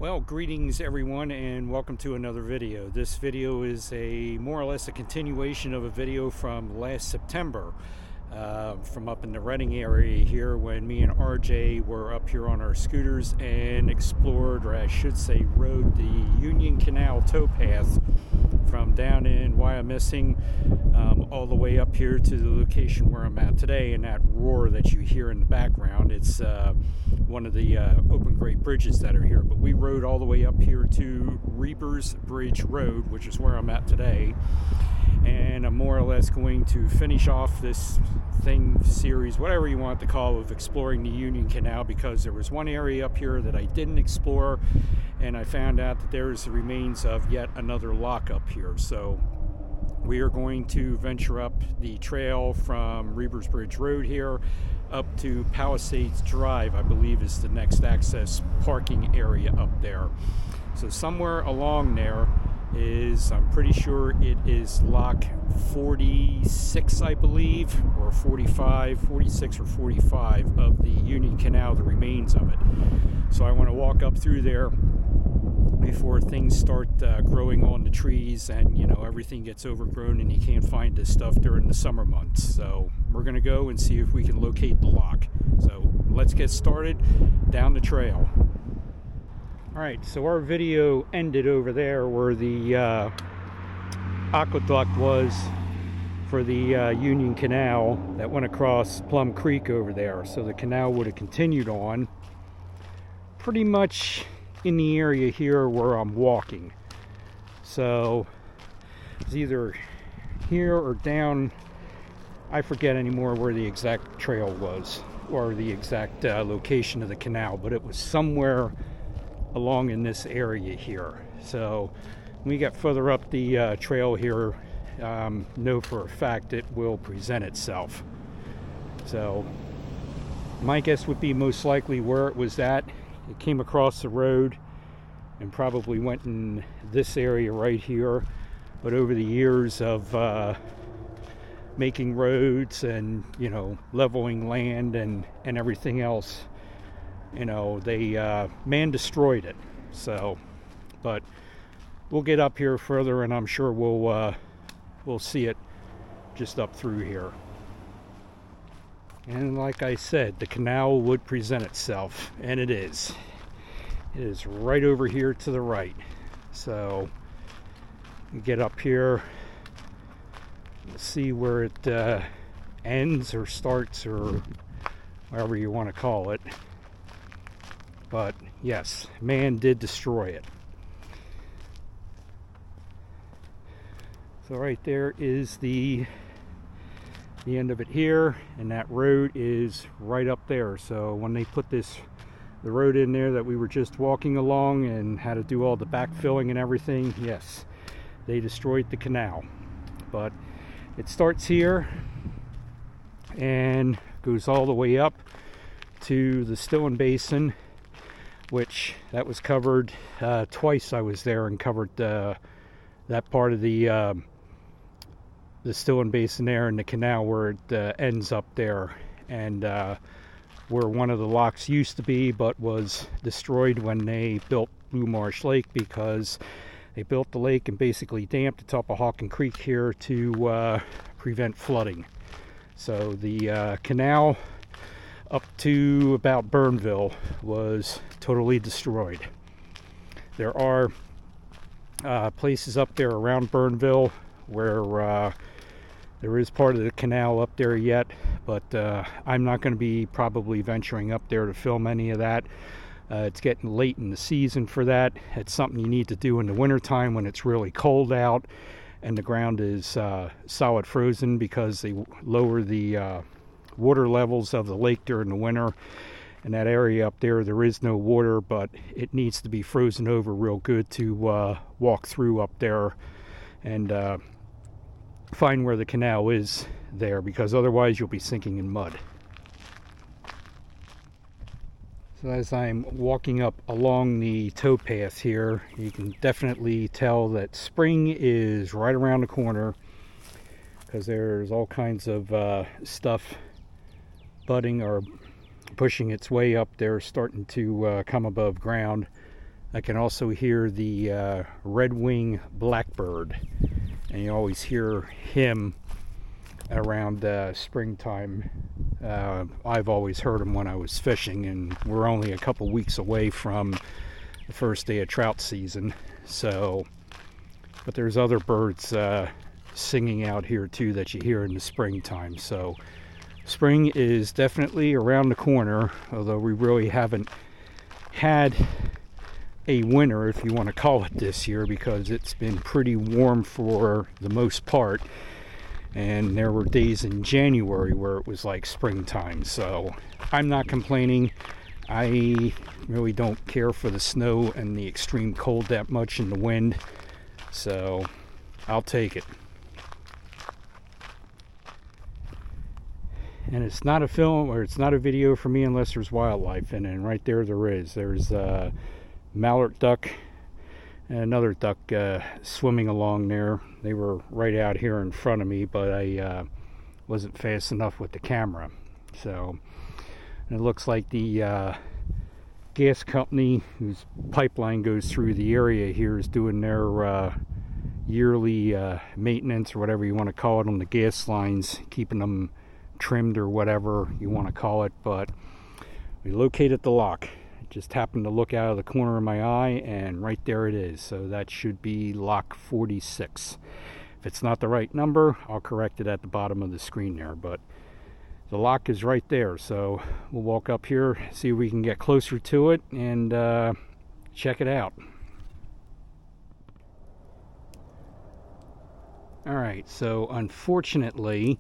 Well, greetings everyone, and welcome to another video. This video is more or less a continuation of a video from last September, from up in the Reading area here, when me and RJ were up here on our scooters and explored, or I should say rode, the Union Canal Towpath from down in Wyomissing all the way up here to the location where I'm at today. And that roar that you hear in the background, it's one of the open grade bridges that are here. But we rode all the way up here to Reapers Bridge Road, which is where I'm at today, and I'm more or less going to finish off this series, whatever you want to call, of exploring the Union Canal, because there was one area up here that I didn't explore, and I found out that there's the remains of yet another lock up here. So we are going to venture up the trail from Reapers Bridge Road here up to Palisades Drive, I believe is the next access parking area up there. So somewhere along there is, I'm pretty sure it is lock 46, I believe, or 45, 46 or 45 of the Union Canal, the remains of it. So I want to walk up through there before things start growing on the trees, and everything gets overgrown and you can't find this stuff during the summer months. So we're gonna go and see if we can locate the lock. So let's get started down the trail. Alright, so our video ended over there where the aqueduct was for the Union Canal that went across Plum Creek over there. So the canal would have continued on pretty much in the area here where I'm walking. So it's either here or down, I forget anymore where the exact trail was or the exact location of the canal, but it was somewhere along in this area here. So when we get further up the trail here, know for a fact it will present itself. So my guess would be most likely where it was at. It came across the road and probably went in this area right here. But over the years of making roads and leveling land and everything else, they man destroyed it. So, but we'll get up here further, and I'm sure we'll see it just up through here. And like I said, the canal would present itself, and it is. It is right over here to the right. So we get up here, we'll see where it ends or starts, or however you want to call it. But yes, man did destroy it. So right there is the end of it here, and that road is right up there. So when they put the road in there that we were just walking along and had to do all the backfilling and everything, yes, they destroyed the canal. But it starts here and goes all the way up to the Stillen Basin, which that was covered twice. I was there and covered that part of the Stillen Basin there, and the canal where it ends up there, and where one of the locks used to be but was destroyed when they built Blue Marsh Lake, because they built the lake and basically damped the top of Hawken Creek here to prevent flooding. So the canal up to about Burnville was totally destroyed. There are places up there around Burnville where there is part of the canal up there yet, but I'm not going to be probably venturing up there to film any of that. It's getting late in the season for that. It's something you need to do in the wintertime when it's really cold out and the ground is solid frozen, because they lower the water levels of the lake during the winter. In that area up there, there is no water, but it needs to be frozen over real good to walk through up there and find where the canal is there, because otherwise you'll be sinking in mud. So as I'm walking up along the towpath here, you can definitely tell that spring is right around the corner, because there's all kinds of stuff budding or pushing its way up there, starting to come above ground. I can also hear the red-winged blackbird, and you always hear him around springtime. I've always heard him when I was fishing, and we're only a couple weeks away from the first day of trout season. So, but there's other birds singing out here too that you hear in the springtime. So spring is definitely around the corner, although we really haven't had a winter, if you want to call it, this year, because it's been pretty warm for the most part, and there were days in January where it was like springtime. So I'm not complaining. I really don't care for the snow and the extreme cold that much, and the wind, so I'll take it. And it's not a film, or it's not a video for me unless there's wildlife in it, and right there is. There's mallard duck and another duck swimming along there. They were right out here in front of me, but I wasn't fast enough with the camera. So it looks like the gas company whose pipeline goes through the area here is doing their yearly maintenance, or whatever you want to call it, on the gas lines, keeping them trimmed or whatever you want to call it. But we located the lock. Just happened to look out of the corner of my eye, and right there it is. So that should be lock 46. If it's not the right number, I'll correct it at the bottom of the screen there, but the lock is right there. So we'll walk up here, see if we can get closer to it, and check it out. Alright, so unfortunately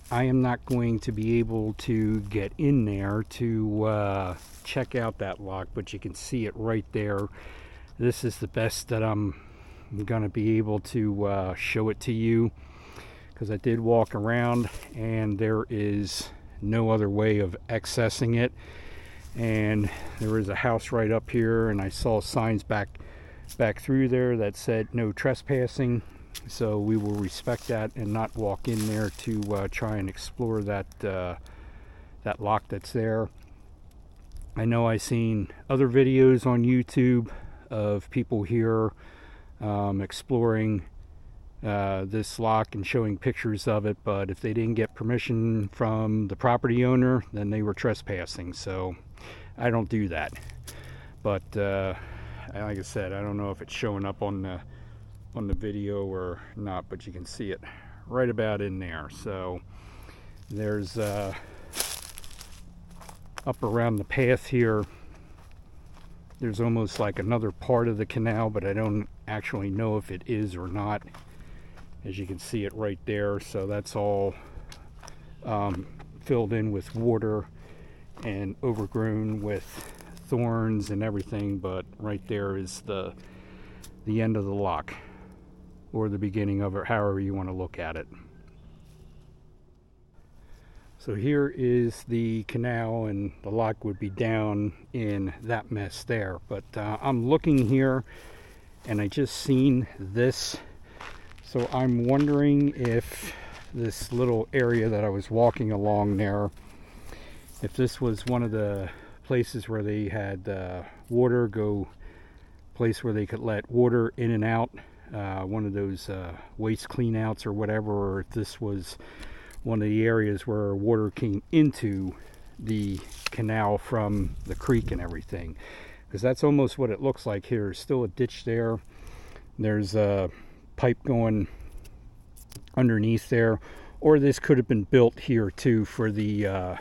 I am not going to be able to get in there to check out that lock, but you can see it right there. This is the best that I'm going to be able to show it to you, because I did walk around and there is no other way of accessing it. And there is a house right up here, and I saw signs back through there that said no trespassing. So we will respect that and not walk in there to try and explore that that lock that's there. I know I've seen other videos on YouTube of people here exploring this lock and showing pictures of it, but if they didn't get permission from the property owner, then they were trespassing. So I don't do that. But like I said, I don't know if it's showing up on the video or not, but you can see it right about in there. So there's up around the path here, there's almost like another part of the canal, but I don't actually know if it is or not. As you can see it right there, so that's all filled in with water and overgrown with thorns and everything, but right there is the end of the lock, or the beginning of it, however you want to look at it. So here is the canal, and the lock would be down in that mess there. But I'm looking here and I just seen this, so I'm wondering if this little area that I was walking along there, if this was one of the places where they had water go, place where they could let water in and out, one of those waste clean outs or whatever, or if this was one of the areas where water came into the canal from the creek and everything, because that's almost what it looks like here. There's still a ditch there, there's a pipe going underneath there, or this could have been built here too for the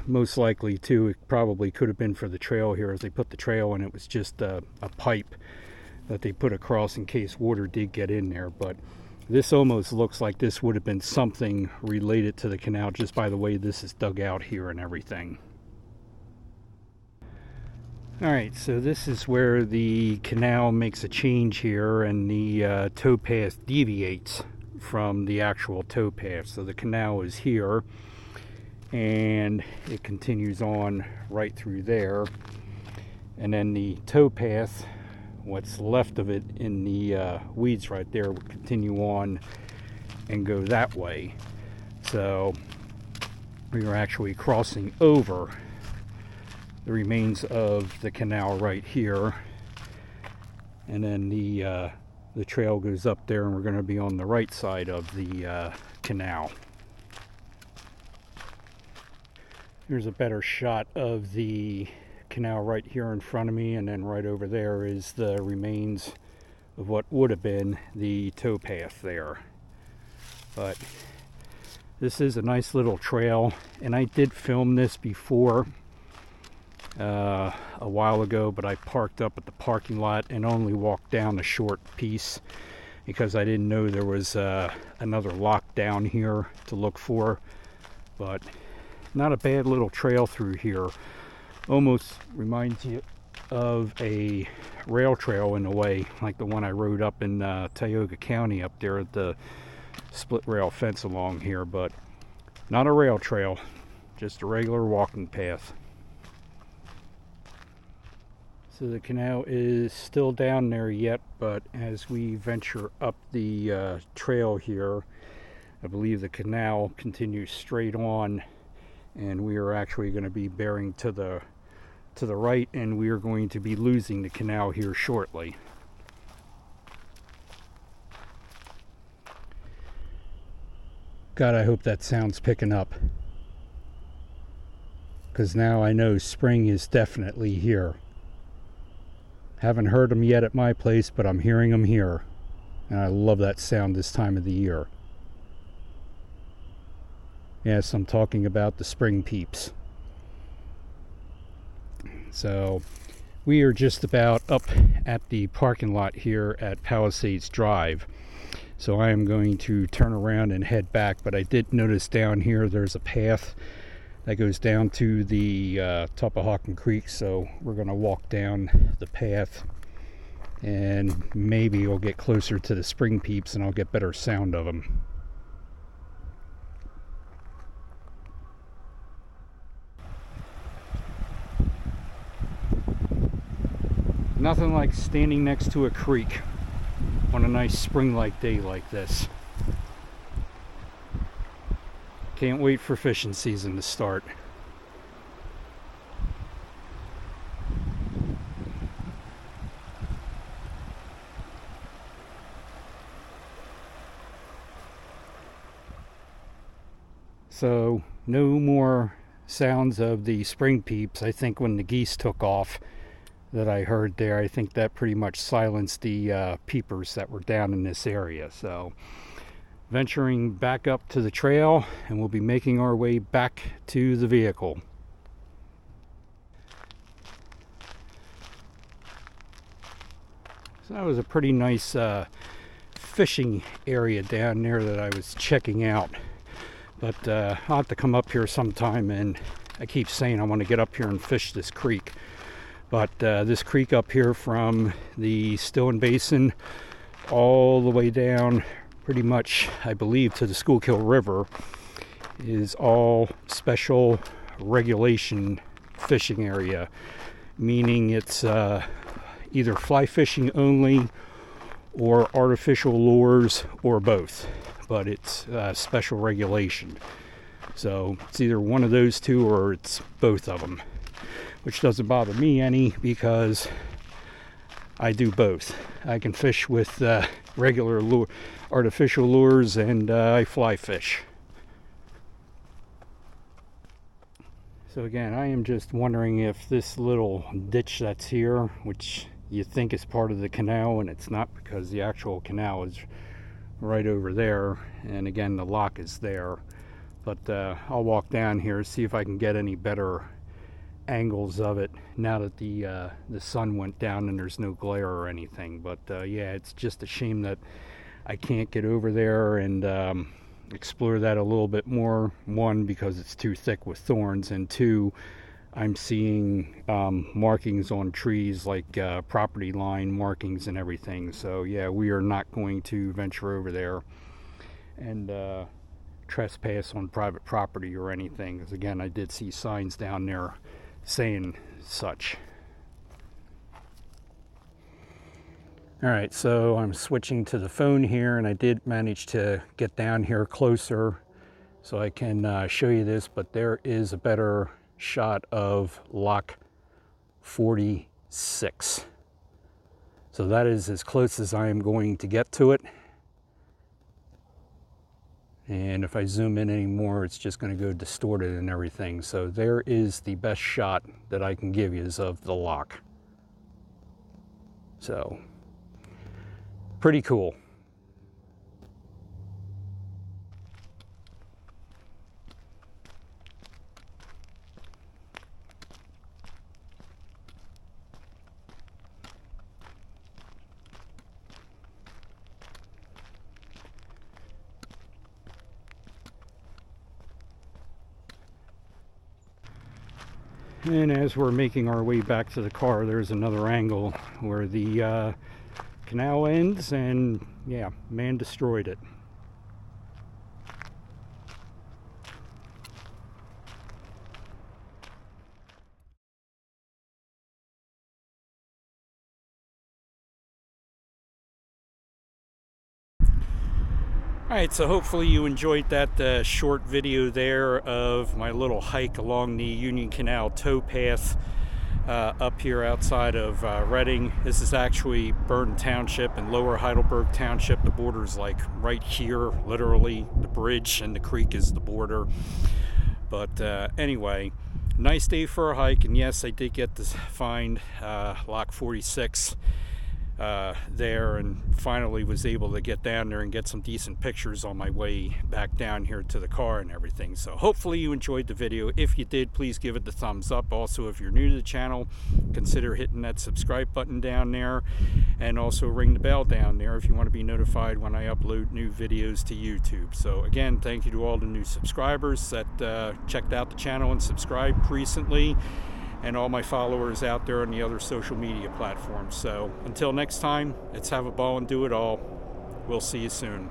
most likely too, it probably could have been for the trail here, as they put the trail in. It was just a pipe that they put across in case water did get in there. But this almost looks like this would have been something related to the canal, just by the way this is dug out here and everything. Alright, so this is where the canal makes a change here, and the towpath deviates from the actual towpath. So the canal is here, and it continues on right through there, and then the towpath, what's left of it in the weeds right there, will continue on and go that way. So we are actually crossing over the remains of the canal right here, and then the trail goes up there, and we're going to be on the right side of the canal. Here's a better shot of the canal right here in front of me, and then right over there is the remains of what would have been the towpath there. But this is a nice little trail, and I did film this before a while ago, but I parked up at the parking lot and only walked down a short piece because I didn't know there was another lock down here to look for. But not a bad little trail through here. Almost reminds you of a rail trail in a way, like the one I rode up in Tioga County up there at the split rail fence along here, but not a rail trail, just a regular walking path. So the canal is still down there yet, but as we venture up the trail here, I believe the canal continues straight on, and we are actually going to be bearing to the right, and we are going to be losing the canal here shortly. God, I hope that sound's picking up, because now I know spring is definitely here. Haven't heard them yet at my place, but I'm hearing them here, and I love that sound this time of the year. Yes, I'm talking about the spring peeps. So we are just about up at the parking lot here at Palisades Drive. So I am going to turn around and head back, but I did notice down here there's a path that goes down to the top of Hawken Creek, so we're going to walk down the path, and maybe we'll get closer to the spring peeps and I'll get better sound of them. Nothing like standing next to a creek on a nice spring-like day like this. Can't wait for fishing season to start. So no more sounds of the spring peeps. I think when the geese took off that I heard there, I think that pretty much silenced the peepers that were down in this area. So venturing back up to the trail, and we'll be making our way back to the vehicle. So that was a pretty nice fishing area down there that I was checking out. But I'll have to come up here sometime, and I keep saying I want to get up here and fish this creek. But this creek up here from the Stillin Basin all the way down pretty much, I believe, to the Schuylkill River is all special regulation fishing area, meaning it's either fly fishing only or artificial lures or both, but it's special regulation. So it's either one of those two or it's both of them, which doesn't bother me any because I do both. I can fish with regular artificial lures, and I fly fish. So again, I am just wondering if this little ditch that's here, which you think is part of the canal, and it's not, because the actual canal is right over there, and again the lock is there. But I'll walk down here, see if I can get any better angles of it now that the sun went down and there's no glare or anything. But yeah, it's just a shame that I can't get over there and explore that a little bit more. One, because it's too thick with thorns, and two, I'm seeing markings on trees, like property line markings and everything. So yeah, we are not going to venture over there and trespass on private property or anything, because again, I did see signs down there saying such. Alright, so I'm switching to the phone here, and I did manage to get down here closer so I can show you this, but there is a better shot of Loch 46. So that is as close as I am going to get to it. And if I zoom in anymore, it's just going to go distorted and everything. So there is the best shot that I can give you is of the lock. So pretty cool. And as we're making our way back to the car, there's another angle where the canal ends, and yeah, man destroyed it. Alright, so hopefully you enjoyed that short video there of my little hike along the Union Canal Towpath up here outside of Reading. This is actually Burton Township and Lower Heidelberg Township. The border's like right here, literally. The bridge and the creek is the border. But anyway, nice day for a hike, and yes, I did get to find Lock 46 there, and finally was able to get down there and get some decent pictures on my way back down here to the car and everything. So hopefully you enjoyed the video. If you did, please give it the thumbs up. Also, if you're new to the channel, consider hitting that subscribe button down there, and also ring the bell down there if you want to be notified when I upload new videos to YouTube. So again, thank you to all the new subscribers that checked out the channel and subscribed recently, and all my followers out there on the other social media platforms. So until next time, let's have a ball and do it all. We'll see you soon.